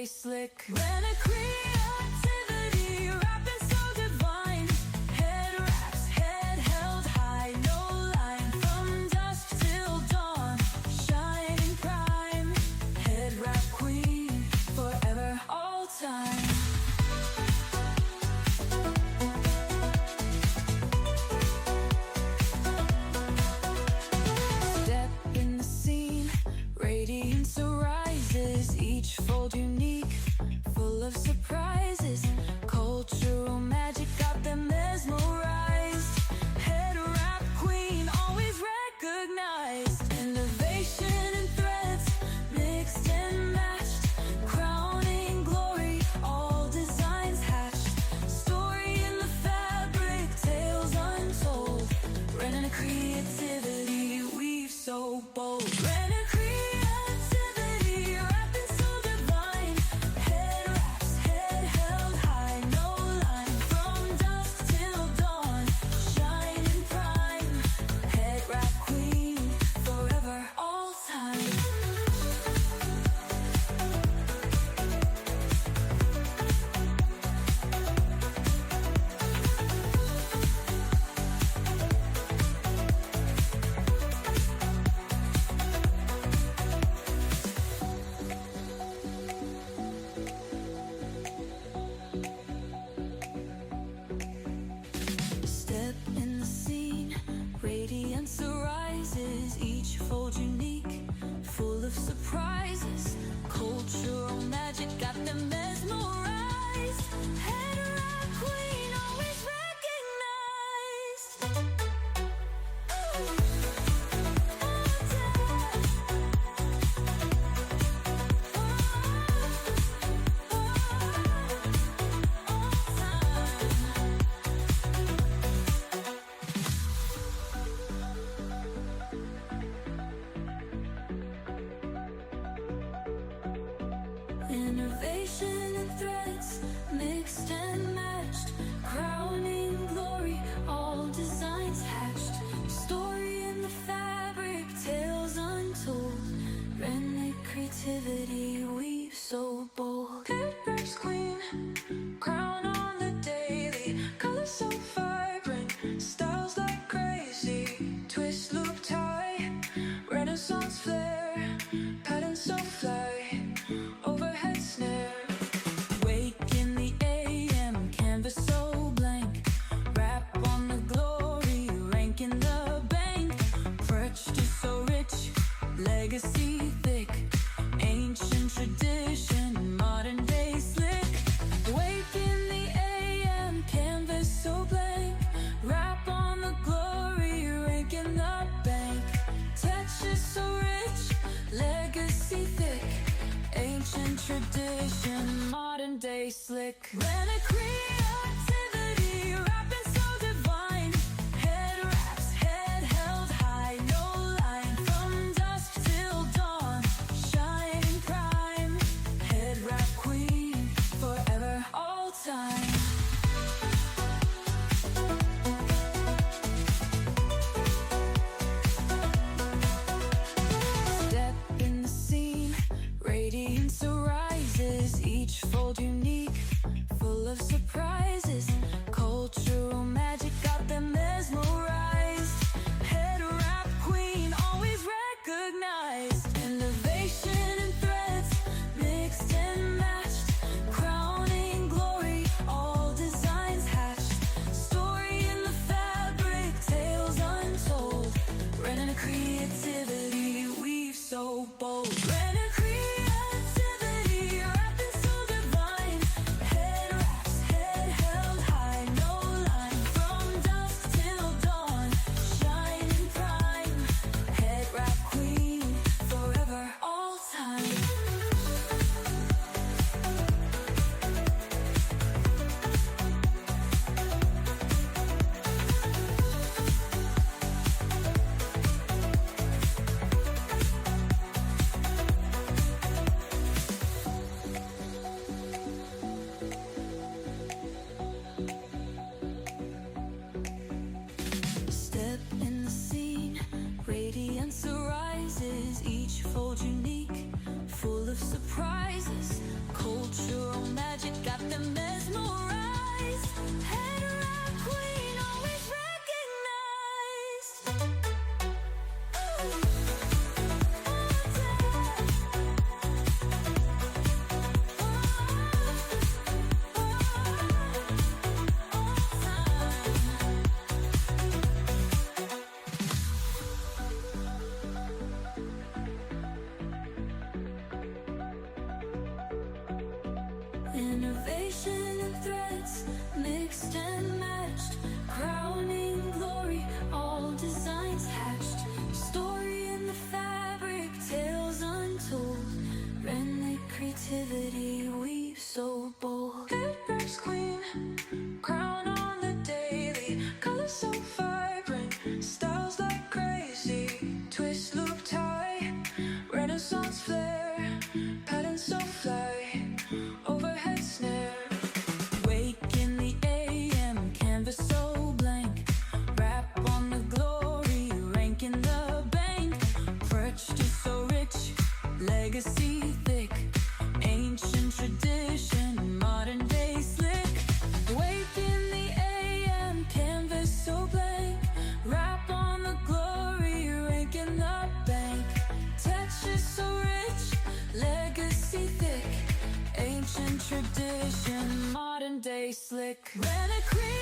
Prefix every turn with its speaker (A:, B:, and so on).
A: day slick. When a creativity rapping so divine. Head wraps, head held high, no line. From dusk till dawn, shining prime. Head wrap queen, forever, all time. Step in the scene, radiance arises. Each fold unique, full of surprises. Cultural magic got them mesmerized. Head wrap queen, always recognized. Innovation and threads, mixed and matched. Crowning glory, all designs hatched. Story in the fabric, tales untold. Running a creativity, weave so bold. Running creativity, rapping so divine. Head wraps, head held high, no line. From dusk till dawn, shining prime. Head wrap queen, forever, all time. Step in the scene, radiance arises. Each fold unique, full of surprises. Cultural magic got them mesmerized. Head wrap queen, always recognized. Innovation and threads, mixed and matched. Crowning glory, all designs hatched. Story in the fabric, tales untold. Renegade creativity, weave so bold. Headwraps queen, crown on the daily. Colors so vibrant, styles like crazy. Twist, loop, tie, Renaissance flair. Patterns so fly, overhead snare. Wake in the AM, canvas so blank. Wrap on the glory, rank in the bank. Perched is so rich, legacy thick. Ancient tradition, modern day slick. Wake in the AM, canvas so blank. Wrap on the glory, rank in the bank. Touch is so rich, legacy thick. Ancient tradition, modern day slick. When a creativity, rapping so divine. Head wraps, head held high, no line. From dusk till dawn, shining prime. Head wrap queen, forever, all time. Step in the scene, radiance arises. Each fold unique, full of surprise. Elevation and threads, mixed and matched, crowning glory, all designs hatched. Story in the fabric, tales untold. Renlit creativity weaves so bold. Headwraps queen, crown on the daily. Colors so vibrant, styles like crazy. Twist, loop, tie, Renaissance flair, patterns so fly, overhead snare. Wake in the AM, canvas so blank. Wrap on the glory, rank in the bank. Perched is so rich, legacy thick. Ancient tradition, modern day slick. Wake in the AM, canvas so blank. Wrap on the glory, rank in the bank. Texture so rich, legacy thick. Ancient tradition, modern day slick. Reliquary